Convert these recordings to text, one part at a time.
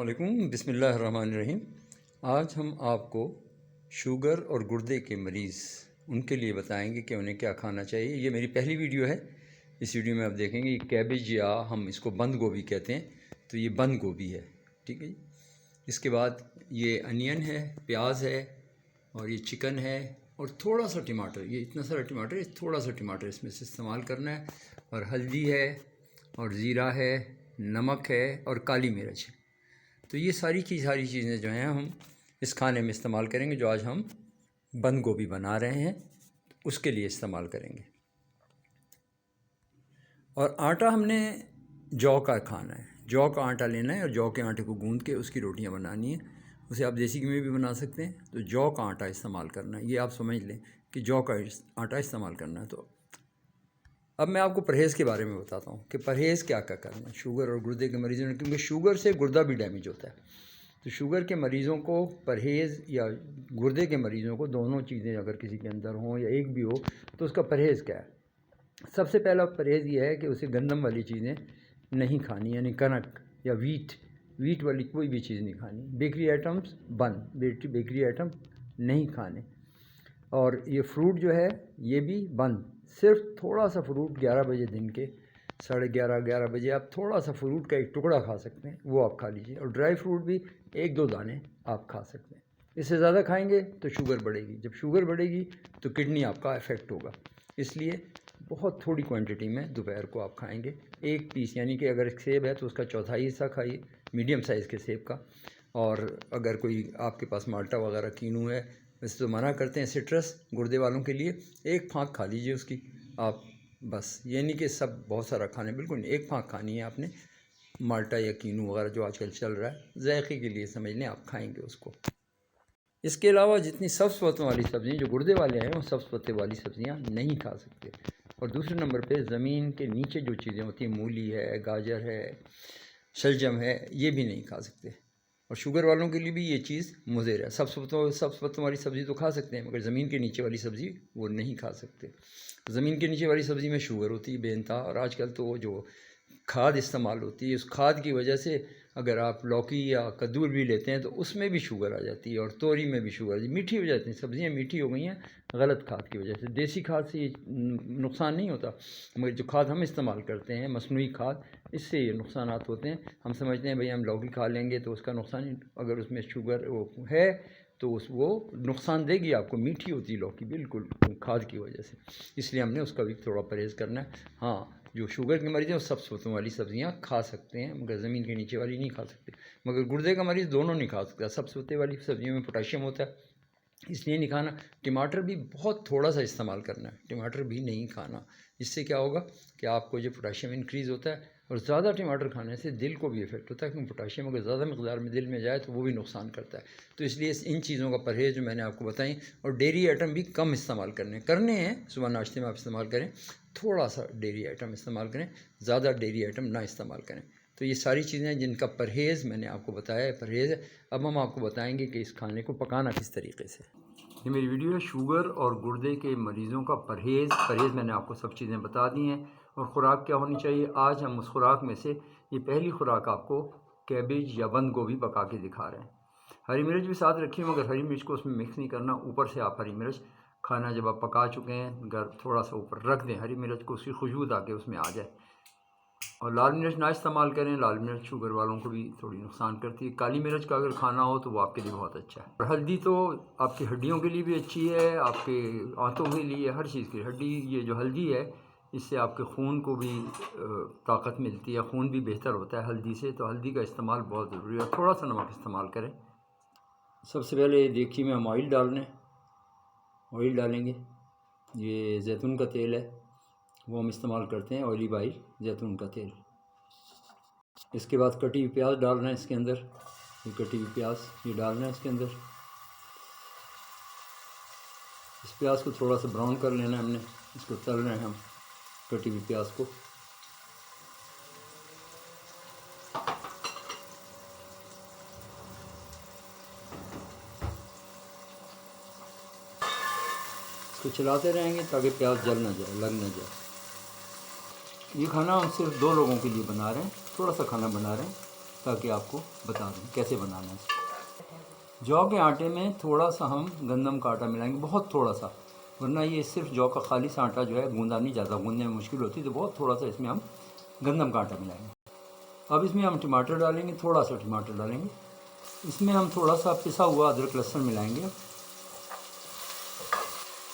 अस्सलामुअलैकुम बिस्मिल्लाहिर्रहमानिर्रहीम। आज हम आपको शुगर और गुर्दे के मरीज़ उनके लिए बताएंगे कि उन्हें क्या खाना चाहिए। ये मेरी पहली वीडियो है। इस वीडियो में आप देखेंगे ये कैबेज या हम इसको बंद गोभी कहते हैं, तो ये बंद गोभी है, ठीक है जी। इसके बाद ये अनियन है, प्याज है और ये चिकन है और थोड़ा सा टमाटर, ये इतना सारा टमाटर, थोड़ा सा टमाटर इसमें से इस्तेमाल करना है, और हल्दी है और ज़ीरा है, नमक है और काली मिर्च है। तो ये सारी चीज़ें जो हैं हम इस खाने में इस्तेमाल करेंगे। जो आज हम बंद गोभी बना रहे हैं उसके लिए इस्तेमाल करेंगे। और आटा हमने जौ का खाना है, जौ का आटा लेना है और जौ के आटे को गूंद के उसकी रोटियां बनानी है। उसे आप देसी घी में भी बना सकते हैं, तो जौ का आटा इस्तेमाल करना है। ये आप समझ लें कि जौ का आटा इस्तेमाल करना है। तो अब मैं आपको परहेज़ के बारे में बताता हूँ कि परहेज़ क्या क्या करना है शुगर और गुर्दे के मरीज़ों ने, क्योंकि शुगर से गुर्दा भी डैमेज होता है। तो शुगर के मरीज़ों को परहेज़ या गुर्दे के मरीज़ों को दोनों चीज़ें अगर किसी के अंदर हों या एक भी हो तो उसका परहेज़ क्या है। सबसे पहला परहेज़ ये है कि उसे गंदम वाली चीज़ें नहीं खानी, यानी कनक या वीट वाली कोई भी चीज़ नहीं खानी। बेकरी आइटम्स बंद, बेकरी आइटम नहीं खाने। और ये फ्रूट जो है ये भी बंद। सिर्फ थोड़ा सा फ्रूट 11 बजे दिन के 11:30 बजे आप थोड़ा सा फ्रूट का एक टुकड़ा खा सकते हैं, वो आप खा लीजिए। और ड्राई फ्रूट भी 1-2 दाने आप खा सकते हैं। इससे ज़्यादा खाएंगे तो शुगर बढ़ेगी, जब शुगर बढ़ेगी तो किडनी आपका इफ़ेक्ट होगा। इसलिए बहुत थोड़ी क्वांटिटी में दोपहर को आप खाएंगे। 1 पीस, यानी कि अगर सेब है तो उसका चौथाई हिस्सा खाइए, मीडियम साइज़ के सेब का। और अगर कोई आपके पास माल्टा वगैरह कीनू है, वैसे तो मना करते हैं सिट्रस गुर्दे वालों के लिए, 1 फाँक खा लीजिए उसकी आप, बस। ये नहीं कि सब बहुत सारा खाने, बिल्कुल नहीं, 1 फाँक खानी है आपने। माल्टा या कीनू वगैरह जो आजकल चल रहा है, जायके के लिए समझ लें आप खाएंगे उसको। इसके अलावा जितनी सब्ज़ पत्तों वाली सब्ज़ियाँ जो गुर्दे वाले हैं वो सब्ज़ पत्ते वाली सब्ज़ियाँ नहीं खा सकते। और दूसरे नंबर पे ज़मीन के नीचे जो चीज़ें होती हैं, मूली है, गाजर है, शलजम है, ये भी नहीं खा सकते। और शुगर वालों के लिए भी ये चीज़ मुज़र है। सब्ज़ पत्तों वाली सब्ज़ी तो खा सकते हैं, मगर ज़मीन के नीचे वाली सब्ज़ी वो नहीं खा सकते। ज़मीन के नीचे वाली सब्ज़ी में शुगर होती है बेइंतहा। और आजकल तो जो खाद इस्तेमाल होती है, उस खाद की वजह से अगर आप लौकी या कद्दू भी लेते हैं तो उसमें भी शुगर आ जाती है, और तोरी में भी शुगर, मीठी हो जाती हैं सब्ज़ियाँ, मीठी हो गई हैं गलत खाद की वजह से। देसी खाद से ये नुकसान नहीं होता, मगर जो खाद हम इस्तेमाल करते हैं, मसनूई खाद, इससे ये नुकसानात होते हैं। हम समझते हैं भाई हम लौकी खा लेंगे तो उसका नुकसान, अगर उसमें शुगर वो है तो वो नुकसान देगी आपको। मीठी होती है लौकी बिल्कुल खाद की वजह से, इसलिए हमने उसका भी थोड़ा परहेज़ करना है। हाँ, जो शुगर के मरीज़ हैं वो सब्ज़ पत्तों वाली सब्ज़ियाँ खा सकते हैं, मगर ज़मीन के नीचे वाली नहीं खा सकते। मगर गुर्दे का मरीज़ दोनों नहीं खा सकता। सब्ज़ पत्ते वाली सब्ज़ियों में पोटाशियम होता है, इसलिए नहीं खाना। टमाटर भी बहुत थोड़ा सा इस्तेमाल करना है, टमाटर भी नहीं खाना। इससे क्या होगा कि आपको जो पोटाशियम इंक्रीज़ होता है, और ज़्यादा टमाटर खाने से दिल को भी इफ़ेक्ट होता है, क्योंकि पोटाशियम अगर ज़्यादा मकदार में दिल में जाए तो वो भी नुकसान करता है। तो इसलिए इन चीज़ों का परहेज़ जो मैंने आपको बताई, और डेयरी आइटम भी कम इस्तेमाल करने हैं। सुबह नाश्ते में आप इस्तेमाल करें, थोड़ा सा डेयरी आइटम इस्तेमाल करें, ज़्यादा डेयरी आइटम ना इस्तेमाल करें। तो ये सारी चीज़ें जिनका परहेज़ मैंने आपको बताया है, परहेज़ है। अब हम आपको बताएंगे कि इस खाने को पकाना किस तरीके से। ये मेरी वीडियो है शुगर और गुर्दे के मरीज़ों का परहेज़ मैंने आपको सब चीज़ें बता दी हैं, और ख़ुराक क्या होनी चाहिए। आज हम उस खुराक में से ये पहली खुराक आपको कैबेज या बंद गोभी पका के दिखा रहे हैं। हरी मिर्च भी साथ रखी है, मगर हरी मिर्च को उसमें मिक्स नहीं करना। ऊपर से आप हरी मिर्च खाना जब आप पका चुके हैं, थोड़ा सा ऊपर रख दें हरी मिर्च को, उसकी खुशबू ताकि उसमें आ जाए। और लाल मिर्च ना इस्तेमाल करें, लाल मिर्च शुगर वालों को भी थोड़ी नुकसान करती है। काली मिर्च का अगर खाना हो तो वो आपके लिए बहुत अच्छा है। और हल्दी तो आपकी हड्डियों के लिए भी अच्छी है, आपके आंतों के लिए, हर चीज़ की हड्डी। ये जो हल्दी है, इससे आपके खून को भी ताकत मिलती है, खून भी बेहतर होता है हल्दी से। तो हल्दी का इस्तेमाल बहुत ज़रूरी है। थोड़ा सा नमक इस्तेमाल करें। सबसे पहले देखिए में हम ऑयल डालेंगे। ये जैतून का तेल है, वो हम इस्तेमाल करते हैं, ऑलिव ऑयल, जैतून का तेल। इसके बाद कटी हुई प्याज डालना है इसके अंदर। ये कटी हुई प्याज ये डालना है इसके अंदर। इस प्याज को थोड़ा सा ब्राउन कर लेना है हमने, इसको तल रहे हैं हम, कटी हुई प्याज को। इसको चलाते रहेंगे ताकि प्याज जल ना जाए, लग ना जाए। ये खाना हम सिर्फ 2 लोगों के लिए बना रहे हैं, थोड़ा सा खाना बना रहे हैं। ताकि आपको बता दूँ कैसे बनाना है इसको। जौ के आटे में थोड़ा सा हम गंदम का आटा मिलाएंगे, बहुत थोड़ा सा, वरना ये सिर्फ जौ का खाली सा आटा जो है गूंदा नहीं जाता, गूंदने में मुश्किल होती है, तो बहुत थोड़ा सा इसमें हम गंदम का आटा मिलाएंगे। अब इसमें हम टमाटर डालेंगे, थोड़ा सा टमाटर डालेंगे। इसमें हम थोड़ा सा पिसा हुआ अदरक लहसुन मिलाएंगे।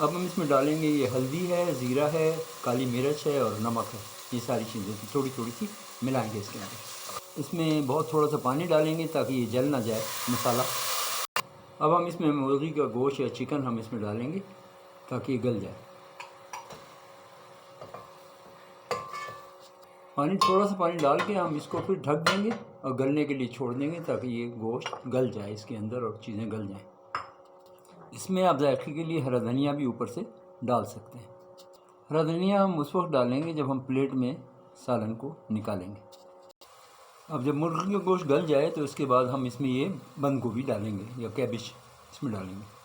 अब हम इसमें डालेंगे ये हल्दी है, ज़ीरा है, काली मिर्च है और नमक है। ये सारी चीज़ें थोड़ी थोड़ी सी मिलाएंगे इसके अंदर। इसमें बहुत थोड़ा सा पानी डालेंगे ताकि ये जल ना जाए मसाला। अब हम इसमें मुर्गी का गोश्त या चिकन हम इसमें डालेंगे ताकि ये गल जाए। थोड़ा सा पानी डाल के हम इसको फिर ढक देंगे और गलने के लिए छोड़ देंगे ताकि ये गोश्त गल जाए इसके अंदर और चीज़ें गल जाएं। इसमें आप जायके के लिए हरा धनिया भी ऊपर से डाल सकते हैं। हरा धनिया हम उस वक्त डालेंगे जब हम प्लेट में सालन को निकालेंगे। अब जब मुर्गी का गोश्त गल जाए तो इसके बाद हम इसमें ये बंद गोभी डालेंगे या कैबिज इसमें डालेंगे।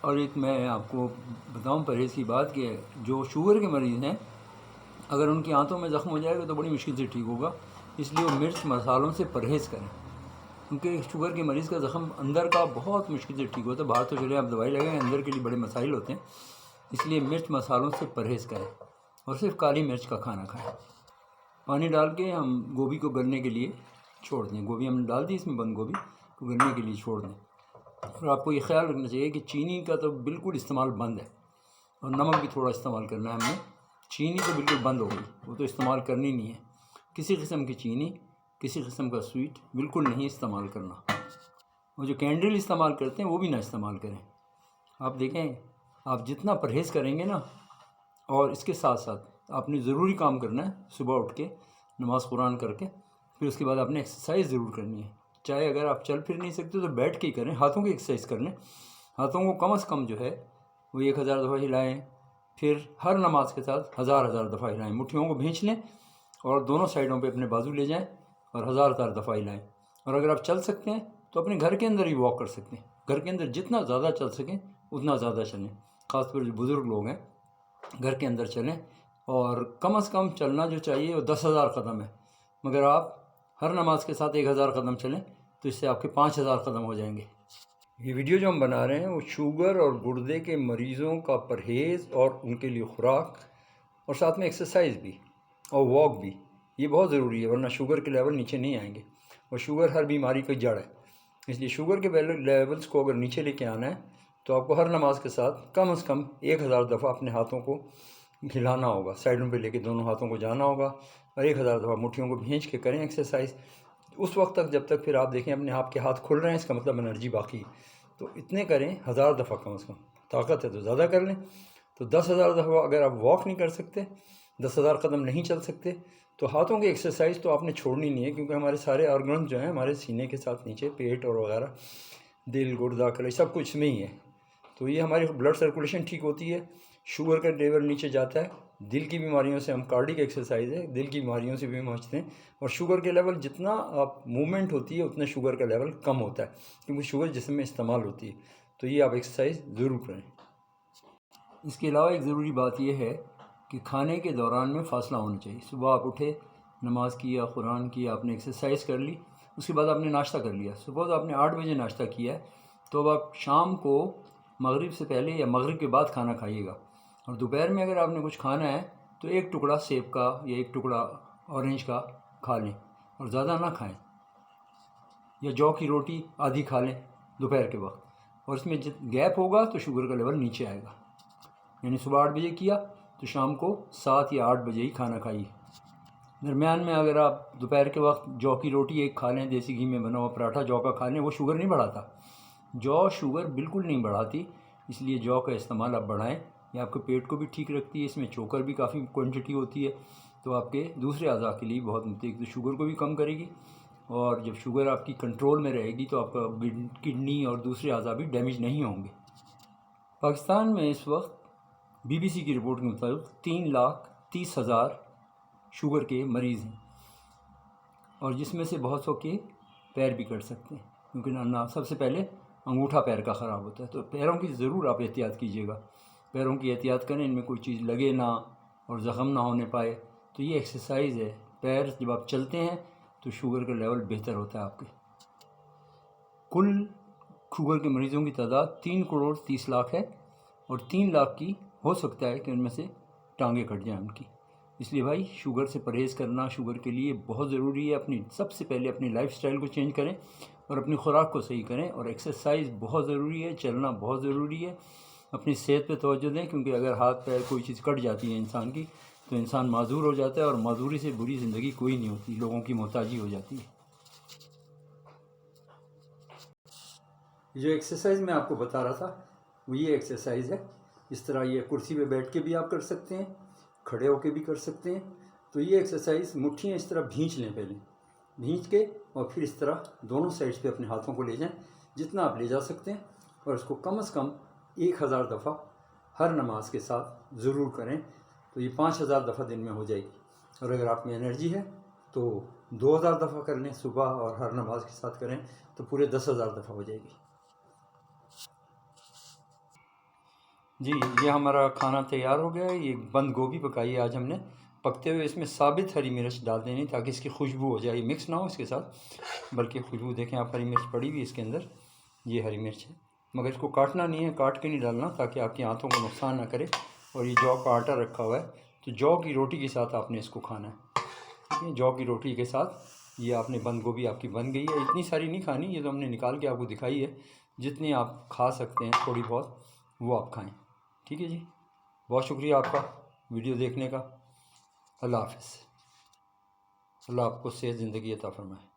और एक मैं आपको बताऊं परहेज़ की बात कि जो शुगर के मरीज़ हैं, अगर उनकी आंतों में ज़ख्म हो जाएगा तो बड़ी मुश्किल से ठीक होगा, इसलिए वो मिर्च मसालों से परहेज़ करें, क्योंकि शुगर के मरीज़ का ज़ख्म अंदर का बहुत मुश्किल से ठीक होता है। बाहर तो चले आप दवाई लगाएं, अंदर के लिए बड़े मसाइल होते हैं, इसलिए मिर्च मसालों से परहेज़ करें और सिर्फ काली मिर्च का खाना खाएं। पानी डाल के हम गोभी को गलने के लिए छोड़ दें। गोभी हमने डाल दी, इसमें बंद गोभी को गलने के लिए छोड़ दें। और आपको ये ख्याल रखना चाहिए कि चीनी का तो बिल्कुल इस्तेमाल बंद है, और नमक भी थोड़ा इस्तेमाल करना है हमने। चीनी तो बिल्कुल बंद हो गई, वो तो इस्तेमाल करनी नहीं है। किसी किस्म की चीनी, किसी किस्म का स्वीट बिल्कुल नहीं इस्तेमाल करना। वो जो कैंडल इस्तेमाल करते हैं वो भी ना इस्तेमाल करें। आप देखें, आप जितना परहेज़ करेंगे ना, और इसके साथ साथ आपने ज़रूरी काम करना है, सुबह उठ के नमाज़ कुरान करके फिर उसके बाद आपने एक्सरसाइज ज़रूर करनी है। चाहे अगर आप चल फिर नहीं सकते तो बैठ के ही करें, हाथों की एक्सरसाइज कर लें। हाथों को कम से कम जो है वो 1000 दफ़ा हिलाएं, फिर हर नमाज के साथ 1000 दफ़ा हिलाएं। मुट्ठियों को भींच लें और दोनों साइडों पे अपने बाजू ले जाएं और 1000 दफ़ा हिलाएं। और अगर आप चल सकते हैं तो अपने घर के अंदर ही वॉक कर सकते हैं। घर के अंदर जितना ज़्यादा चल सकें उतना ज़्यादा चलें। ख़ासतौर जो बुज़ुर्ग लोग हैं घर के अंदर चलें, और कम से कम चलना जो चाहिए वो 10,000 कदम है। मगर आप हर नमाज के साथ 1000 कदम चलें तो इससे आपके 5000 कदम हो जाएंगे। ये वीडियो जो हम बना रहे हैं वो शुगर और गुर्दे के मरीज़ों का परहेज़ और उनके लिए खुराक, और साथ में एक्सरसाइज भी और वॉक भी, ये बहुत ज़रूरी है, वरना शुगर के लेवल नीचे नहीं आएंगे। और शुगर हर बीमारी का जड़ है, इसलिए शुगर के लेवल्स को अगर नीचे लेके आना है तो आपको हर नमाज के साथ कम से कम 1000 दफ़ा अपने हाथों को हिलाना होगा, साइडों पे लेके दोनों हाथों को जाना होगा और 1000 दफ़ा मुट्ठियों को भींच के करें एक्सरसाइज। उस वक्त तक जब तक फिर आप देखें अपने आपके हाथ खुल रहे हैं, इसका मतलब एनर्जी बाकी है। तो इतने करें 1000 दफ़ा कम से कम, ताकत है तो ज़्यादा कर लें। तो 10,000 दफ़ा अगर आप वॉक नहीं कर सकते, 10,000 कदम नहीं चल सकते, तो हाथों की एक्सरसाइज तो आपने छोड़नी नहीं है, क्योंकि हमारे सारे ऑर्गन्स जो हैं हमारे सीने के साथ नीचे, पेट और वगैरह, दिल, गुर्दा, कलेजा, सब कुछ में ही है। तो ये हमारी ब्लड सर्कुलेशन ठीक होती है, शुगर का लेवल नीचे जाता है, दिल की बीमारियों से हम कार्डिक एक्सरसाइज है, दिल की बीमारियों से भी बचते हैं। और शुगर के लेवल जितना आप मूवमेंट होती है उतना शुगर का लेवल कम होता है, क्योंकि शुगर जिस्म में इस्तेमाल होती है। तो ये आप एक्सरसाइज ज़रूर करें। इसके अलावा एक ज़रूरी बात यह है कि खाने के दौरान में फ़ासला होना चाहिए। सुबह आप उठे, नमाज़ किया, कुरान किया, आपने एक्सरसाइज कर ली, उसके बाद आपने नाश्ता कर लिया। सुबह आपने 8 बजे नाश्ता किया है, तो अब आप शाम को मगरिब से पहले या मगरिब के बाद खाना खाइएगा। और दोपहर में अगर आपने कुछ खाना है तो एक टुकड़ा सेब का या एक टुकड़ा ऑरेंज का खा लें, और ज़्यादा ना खाएं। या जौ की रोटी आधी खा लें दोपहर के वक्त, और इसमें गैप होगा तो शुगर का लेवल नीचे आएगा। यानी सुबह 8 बजे किया तो शाम को 7 या 8 बजे ही खाना खाइए। दरमियान में अगर आप दोपहर के वक्त जौ की रोटी एक खा लें, देसी घी में बना हुआ पराठा जौ का खा लें, वो शुगर नहीं बढ़ाता। जौ शुगर बिल्कुल नहीं बढ़ाती, इसलिए जौ का इस्तेमाल आप बढ़ाएं। ये आपके पेट को भी ठीक रखती है, इसमें चोकर भी काफ़ी क्वांटिटी होती है, तो आपके दूसरे अज़ा के लिए बहुत मुफीद, तो शुगर को भी कम करेगी। और जब शुगर आपकी कंट्रोल में रहेगी तो आपका किडनी और दूसरे अज़ा भी डैमेज नहीं होंगे। पाकिस्तान में इस वक्त BBC की रिपोर्ट के मुताबिक 3,30,000 शुगर के मरीज़ हैं, और जिसमें से बहुत सौ के पैर भी कट सकते हैं, क्योंकि ना सबसे पहले अंगूठा पैर का ख़राब होता है। तो पैरों की ज़रूर आप एहतियात कीजिएगा, पैरों की एहतियात करें, इनमें कोई चीज़ लगे ना, और ज़ख़म ना होने पाए। तो ये एक्सरसाइज़ है। पैर जब आप चलते हैं तो शुगर का लेवल बेहतर होता है आपके। कुल शुगर के मरीज़ों की तादाद 3,30,00,000 है और 3 लाख की हो सकता है कि उनमें से टांगें कट जाएं उनकी। इसलिए भाई शुगर से परहेज़ करना शुगर के लिए बहुत ज़रूरी है। सबसे पहले अपनी लाइफस्टाइल को चेंज करें और अपनी खुराक को सही करें, और एक्सरसाइज बहुत ज़रूरी है, चलना बहुत ज़रूरी है। अपनी सेहत पे तवज्जो दें, क्योंकि अगर हाथ पैर कोई चीज़ कट जाती है इंसान की तो इंसान माजूर हो जाता है, और माजूरी से बुरी ज़िंदगी कोई नहीं होती, लोगों की मोहताजी हो जाती है। जो एक्सरसाइज मैं आपको बता रहा था वो ये एक्सरसाइज है। इस तरह ये कुर्सी पे बैठ के भी आप कर सकते हैं, खड़े होके भी कर सकते हैं। तो ये एक्सरसाइज मुट्ठियाँ इस तरह भींच लें, पहले भींच के, और फिर इस तरह दोनों साइड्स पे अपने हाथों को ले जाएं, जितना आप ले जा सकते हैं, और इसको कम से कम 1000 दफ़ा हर नमाज के साथ ज़रूर करें। तो ये 5000 दफ़ा दिन में हो जाएगी। और अगर आप में एनर्जी है तो 2000 दफ़ा कर लें सुबह, और हर नमाज के साथ करें तो पूरे 10,000 दफ़ा हो जाएगी। जी, ये हमारा खाना तैयार हो गया है। ये बंद गोभी पकाई है आज हमने पकते हुए। इसमें साबित हरी मिर्च डाल देनी ताकि इसकी खुशबू हो जाए, मिक्स ना हो इसके साथ, बल्कि खुशबू देखें आप, हरी मिर्च पड़ी हुई इसके अंदर, ये हरी मिर्च है। मगर इसको काटना नहीं है, काट के नहीं डालना ताकि आपकी आंतों को नुकसान ना करे। और ये जौ का आटा रखा हुआ है, तो जौ की रोटी के साथ आपने इसको खाना है। ठीक है, जौ की रोटी के साथ ये आपने बंद गोभी आपकी बन गई है। इतनी सारी नहीं खानी, ये तो हमने निकाल के आपको दिखाई है। जितनी आप खा सकते हैं थोड़ी बहुत वो आप खाएँ। ठीक है जी, बहुत शुक्रिया आपका वीडियो देखने का। अल्लाह हाफ़िज़। अल्लाह आपको सेहत ज़िंदगी अता फ़रमाए।